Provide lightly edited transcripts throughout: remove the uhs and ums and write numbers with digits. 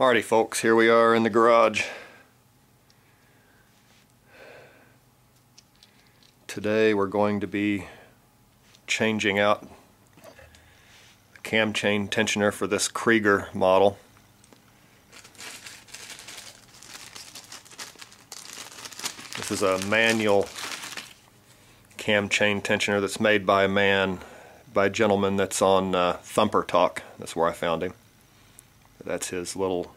Alrighty folks, here we are in the garage. Today we're going to be changing out the cam chain tensioner for this Krieger model. This is a manual cam chain tensioner that's made by a gentleman that's on Thumper Talk. That's where I found him. That's his little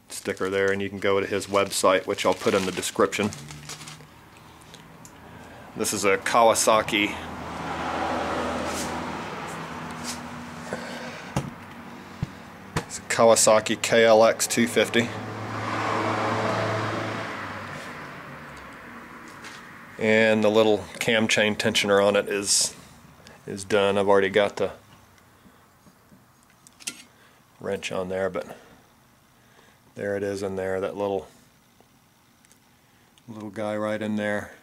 sticker there, and you can go to his website, which I'll put in the description. This is a Kawasaki KLX 250. And the little cam chain tensioner on it is done. I've already got the wrench on there, but there it is in there, that little guy right in there.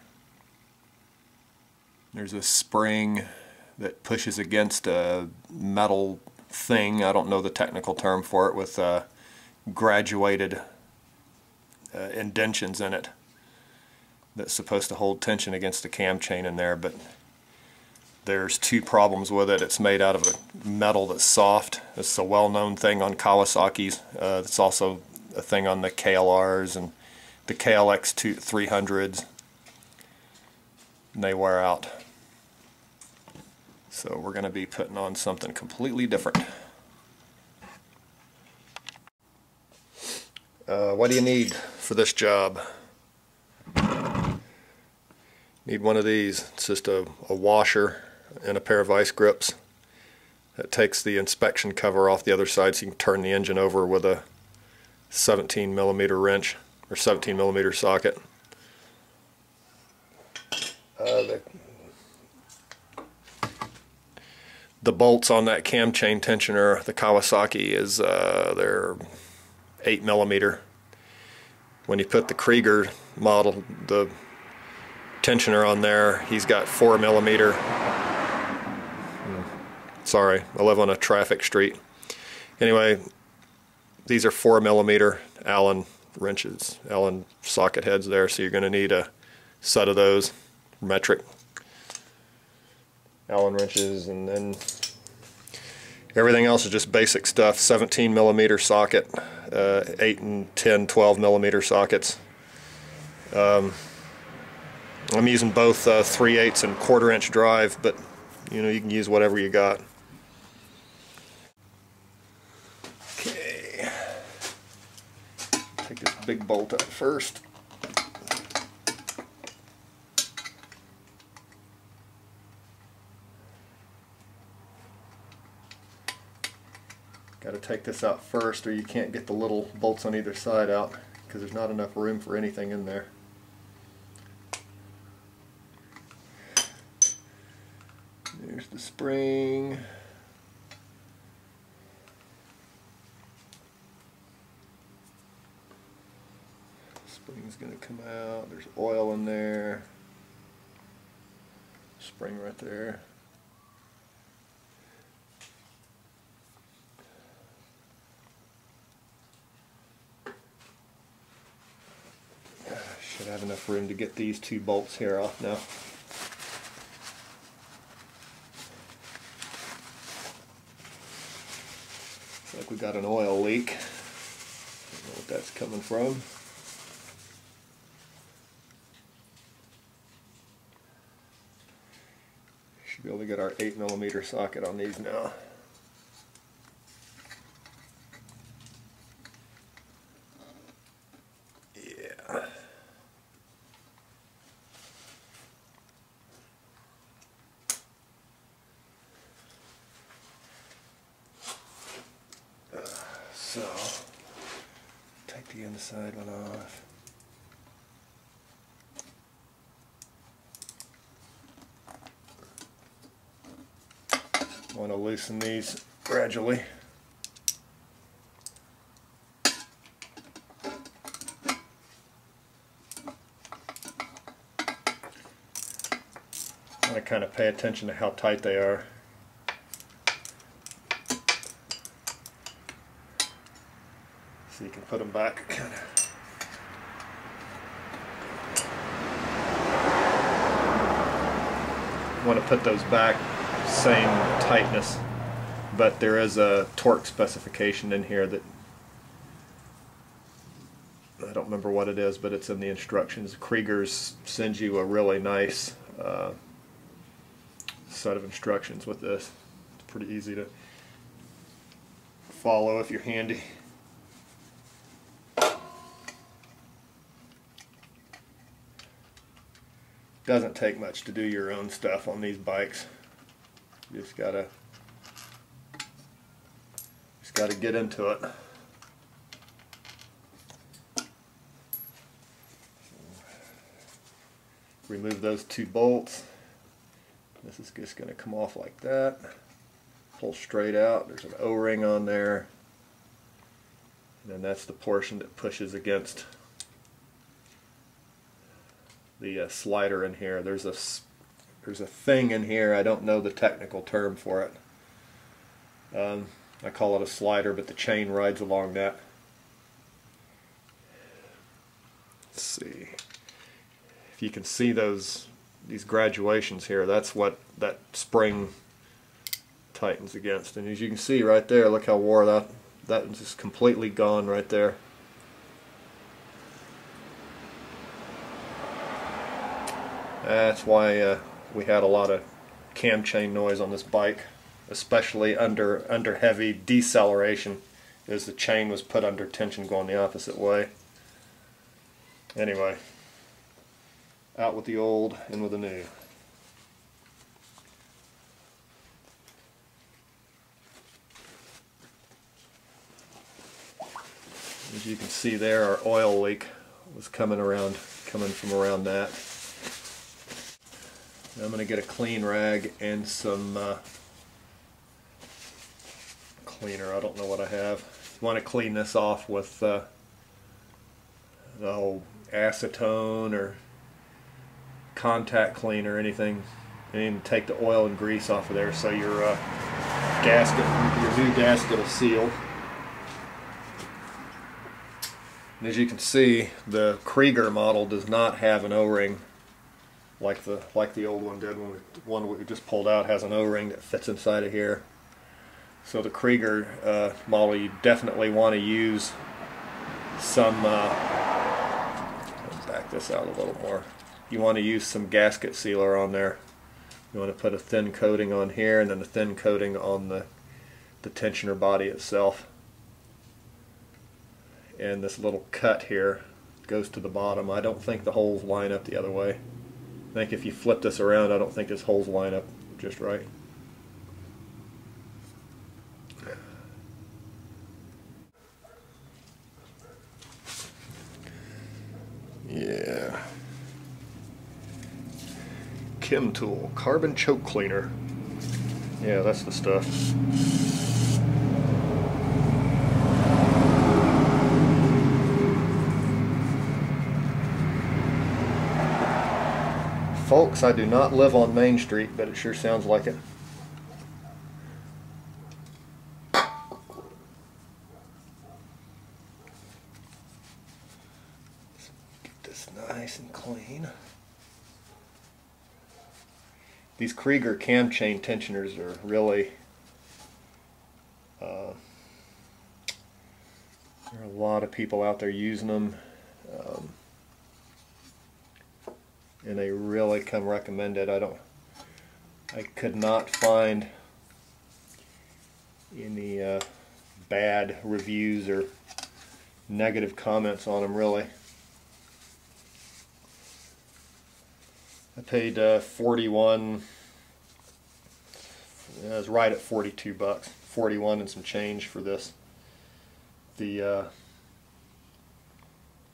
There's a spring that pushes against a metal thing, I don't know the technical term for it, with graduated indentions in it that's supposed to hold tension against the cam chain in there, but there's two problems with it. It's made out of a metal that's soft. It's a well-known thing on Kawasaki's. It's also a thing on the KLRs and the KLX 300s. And they wear out. So we're going to be putting on something completely different. What do you need for this job? Need one of these. It's just a washer and a pair of vice grips. That takes the inspection cover off the other side so you can turn the engine over with a 17mm wrench or 17mm socket. The bolts on that cam chain tensioner, the Kawasaki, is they're 8mm. When you put the Krieger model, the tensioner on there, he's got 4mm. Sorry, I live on a traffic street. Anyway, these are 4mm Allen wrenches, Allen socket heads there, so you're going to need a set of those, metric Allen wrenches, and then everything else is just basic stuff. 17mm socket, 8 and 10, 12mm sockets. I'm using both 3/8 and 1/4 inch drive, but you know, you can use whatever you got. Okay, take this big bolt out first. Got to take this out first, or you can't get the little bolts on either side out because there's not enough room for anything in there. There's the spring. Spring's going to come out. There's oil in there. Spring right there. Should have enough room to get these two bolts here off now. Looks like we got an oil leak. Don't know what that's coming from. Should be able to get our 8mm socket on these now. Yeah. So, take the inside one off. Want to loosen these gradually. Want to kind of pay attention to how tight they are. So you can put them back kind of. Want to put those back same tightness, but there is a torque specification in here that I don't remember what it is, but it's in the instructions. Krieger's sends you a really nice set of instructions with this. It's pretty easy to follow if you're handy. Doesn't take much to do your own stuff on these bikes. You just gotta get into it. Remove those two bolts. This is just going to come off like that. Pull straight out. There's an O-ring on there. And then that's the portion that pushes against the slider in here. There's a thing in here. I don't know the technical term for it. I call it a slider, but the chain rides along that. Let's see if you can see these graduations here. That's what that spring tightens against, and as you can see right there, look how wore that is just completely gone right there. That's why we had a lot of cam chain noise on this bike, especially under heavy deceleration, as the chain was put under tension going the opposite way. Anyway, out with the old, in with the new. As you can see there, our oil leak was coming from around that. I'm going to get a clean rag and some cleaner. I don't know what I have. You want to clean this off with the old acetone or contact cleaner or anything, and take the oil and grease off of there so your new gasket will seal. And as you can see, the Krieger model does not have an O-ring like the old one did. The one we just pulled out has an O-ring that fits inside of here. So the Krieger model, you definitely want to use some, back this out a little more, you want to use some gasket sealer on there. You want to put a thin coating on here and then a thin coating on the tensioner body itself. And this little cut here goes to the bottom. I don't think the holes line up the other way. I think if you flip this around, I don't think this holes line up just right. Yeah. Chem Tool carbon choke cleaner. Yeah, that's the stuff. Folks, I do not live on Main Street, but it sure sounds like it. Get this nice and clean. These Krieger cam chain tensioners are really, there are a lot of people out there using them. And they really come recommended. I could not find any bad reviews or negative comments on them, really. I paid 41. I was right at 42 bucks, 41 and some change for this. The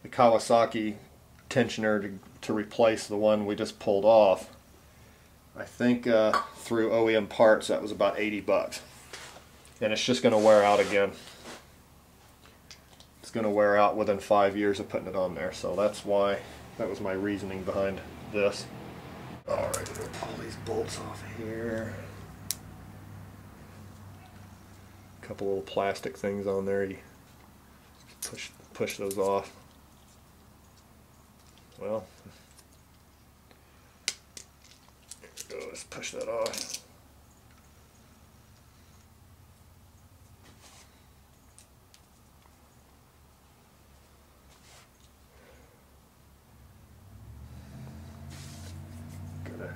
Kawasaki tensioner to replace the one we just pulled off, I think through OEM parts that was about 80 bucks, and it's just going to wear out again. It's going to wear out within 5 years of putting it on there, so that was my reasoning behind this. Alright, we'll pull these bolts off here. A couple little plastic things on there. You push those off. Well, there we go. Let's push that off. Gotta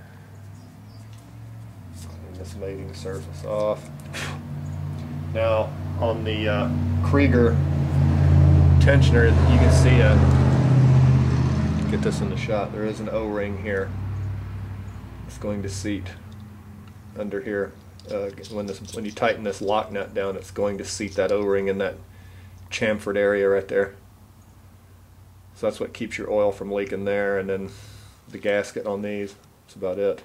clean this mating surface off. Now on the Krieger tensioner, you can see get this in the shot. There is an O-ring here. It's going to seat under here. When you tighten this lock nut down, it's going to seat that O-ring in that chamfered area right there. So that's what keeps your oil from leaking there, and then the gasket on these. That's about it.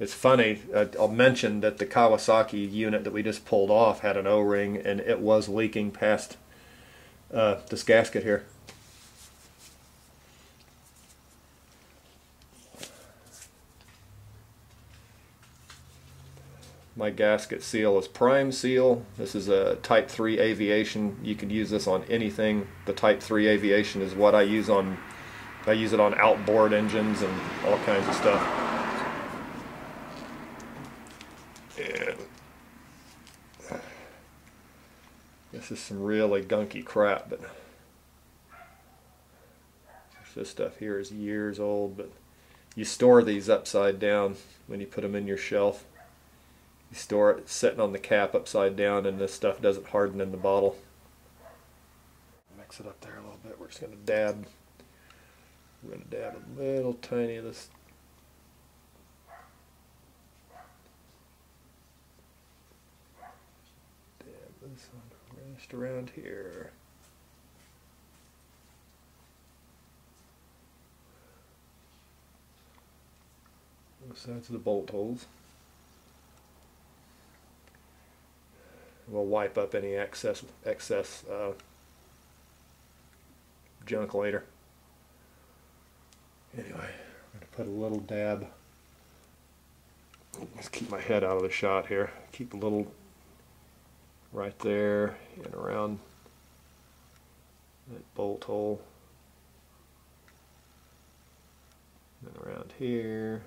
It's funny, I'll mention that the Kawasaki unit that we just pulled off had an O-ring, and it was leaking past this gasket here. My gasket seal is Prime Seal. This is a Type 3 Aviation. You can use this on anything. The Type 3 Aviation is what I use it on outboard engines and all kinds of stuff. And this is some really gunky crap, but this stuff here is years old. But you store these upside down when you put them in your shelf. You store it sitting on the cap upside down, and this stuff doesn't harden in the bottle. Mix it up there a little bit. We're just going to dab. We're going to dab a little tiny of this. Dab this one just around here. Both sides of the bolt holes. We'll wipe up any excess junk later. Anyway, I'm going to put a little dab. Just keep my head out of the shot here. Keep a little right there and around that bolt hole. And around here.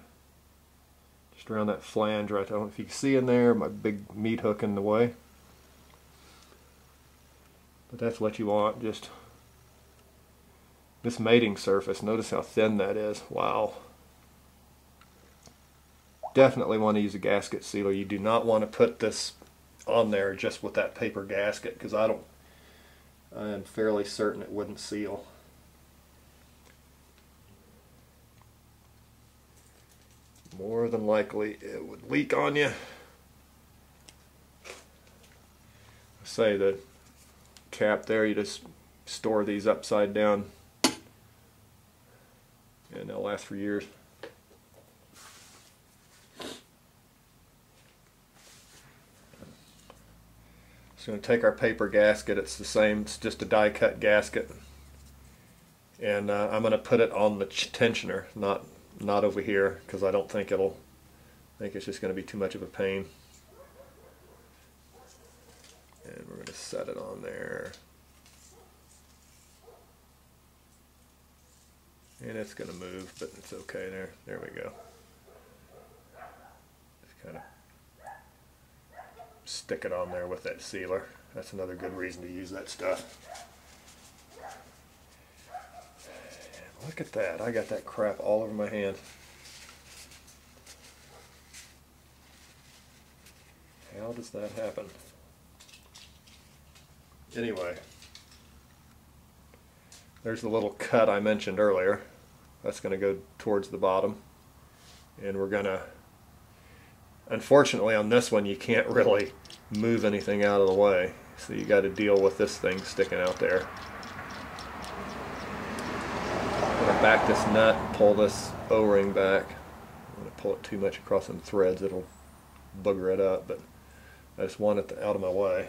Just around that flange right there. I don't know if you can see in there, my big meat hook in the way. But that's what you want. Just this mating surface, notice how thin that is. Wow. Definitely want to use a gasket sealer. You do not want to put this on there just with that paper gasket, because I am fairly certain it wouldn't seal. More than likely it would leak on you. Say the cap there, you just store these upside down and they'll last for years. So we're going to take our paper gasket. It's the same, it's just a die cut gasket, and I'm going to put it on the tensioner, not over here, because I think it's just going to be too much of a pain. And we're going to set it on there. And it's going to move, but it's okay there. There we go. Just kind of stick it on there with that sealer. That's another good reason to use that stuff. And look at that. I got that crap all over my hand. How does that happen? Anyway, there's the little cut I mentioned earlier. That's going to go towards the bottom, and we're going to, unfortunately on this one you can't really move anything out of the way, so you got to deal with this thing sticking out there. I'm going to back this nut and pull this O-ring back. I'm going to pull it too much across some threads, it'll booger it up, but I just want it out of my way.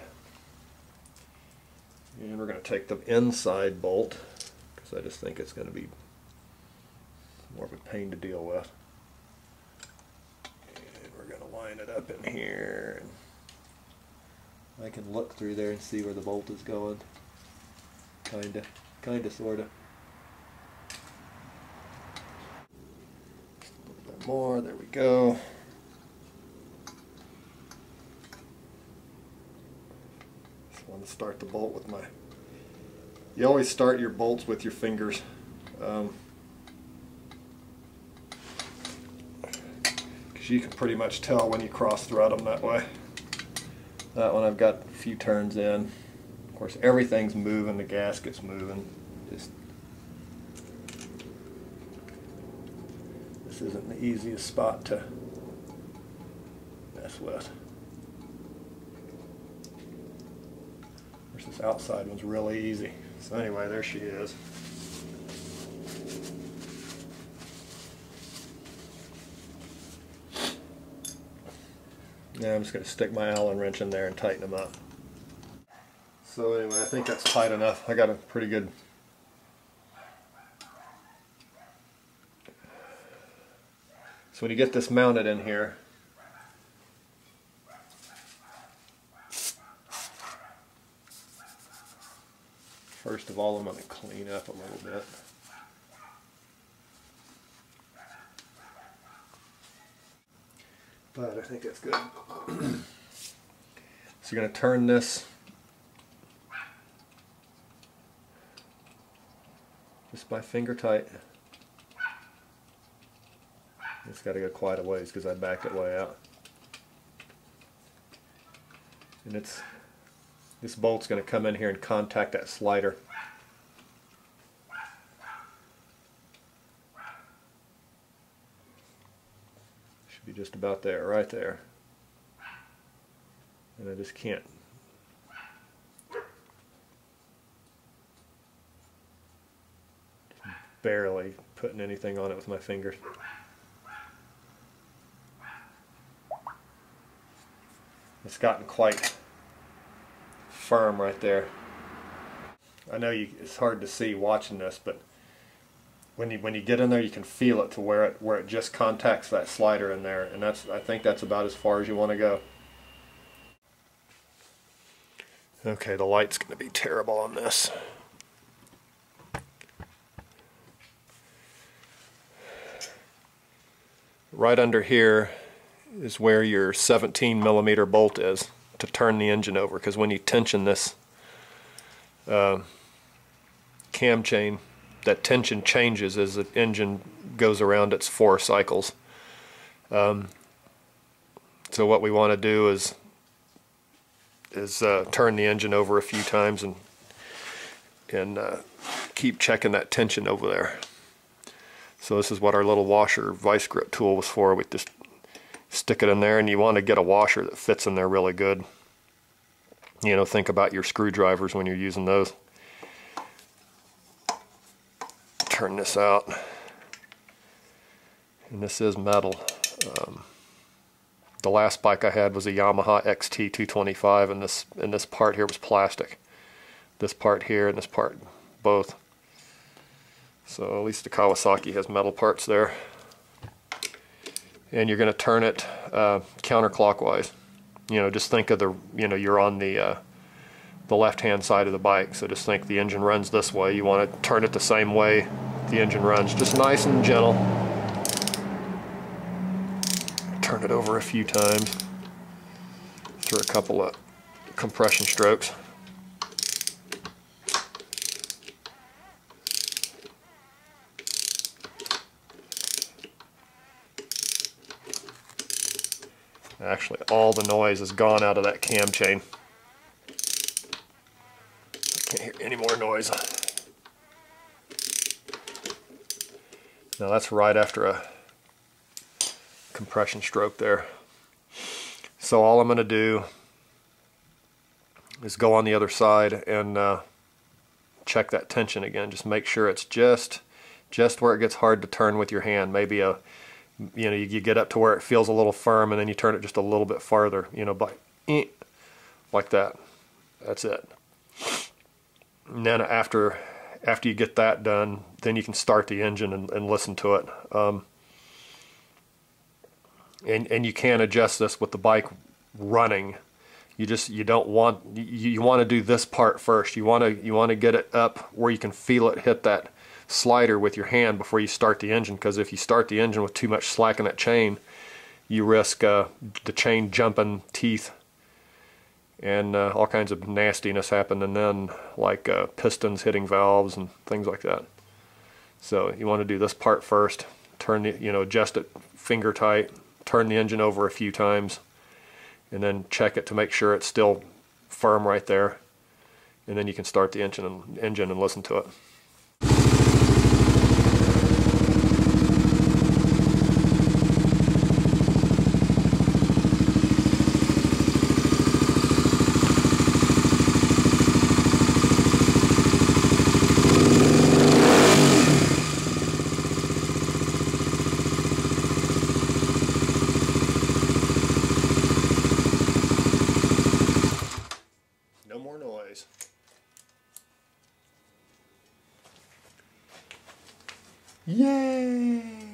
And we're going to take the inside bolt, because I just think it's going to be more of a pain to deal with. And we're going to line it up in here. And I can look through there and see where the bolt is going. Kinda, sorta. A little bit more, there we go. Just want to start the bolt with my... You always start your bolts with your fingers. Because you can pretty much tell when you cross-thread them that way. That one I've got a few turns in. Of course, everything's moving, the gasket's moving. Just this isn't the easiest spot to mess with. Of course, this outside one's really easy. So anyway, there she is. Now I'm just going to stick my Allen wrench in there and tighten them up. So anyway, I think that's tight enough. I got a pretty good... So when you get this mounted in here, first of all I'm going to clean up a little bit. But I think that's good. So you're going to turn this just by finger tight. It's got to go quite a ways because I backed it way out. And this bolt's going to come in here and contact that slider. Should be just about there, right there. And I just can't. Just barely putting anything on it with my fingers. It's gotten quite firm right there. I know it's hard to see watching this, but when you get in there, you can feel it to where it just contacts that slider in there, and I think that's about as far as you want to go. Okay, the light's going to be terrible on this. Right under here is where your 17mm bolt is to turn the engine over, because when you tension this cam chain, that tension changes as the engine goes around its 4 cycles. So what we want to do is turn the engine over a few times and keep checking that tension over there. So this is what our little washer vice grip tool was for. We just stick it in there, and you want to get a washer that fits in there really good. You know, think about your screwdrivers when you're using those. Turn this out, and this is metal. The last bike I had was a Yamaha XT 225, and this part here was plastic. This part here and this part both. So at least the Kawasaki has metal parts there. And you're going to turn it counterclockwise. You know, just think of you're on the left-hand side of the bike, so just think the engine runs this way. You want to turn it the same way the engine runs, just nice and gentle. Turn it over a few times through a couple of compression strokes. Actually, all the noise is gone out of that cam chain. Can't hear any more noise. Now that's right after a compression stroke there. So all I'm going to do is go on the other side and check that tension again. Just make sure it's just where it gets hard to turn with your hand. Maybe you get up to where it feels a little firm, and then you turn it just a little bit farther, like that. That's it. And then after you get that done, then you can start the engine and listen to it. And you can adjust this with the bike running. You don't want, you want to do this part first. You want to get it up where you can feel it hit that slider with your hand before you start the engine, because if you start the engine with too much slack in that chain, you risk the chain jumping teeth and all kinds of nastiness happen, and then like pistons hitting valves and things like that. So you want to do this part first, turn the, adjust it finger tight, turn the engine over a few times, and then check it to make sure it's still firm right there, and then you can start the engine and listen to it. No more noise. Yay!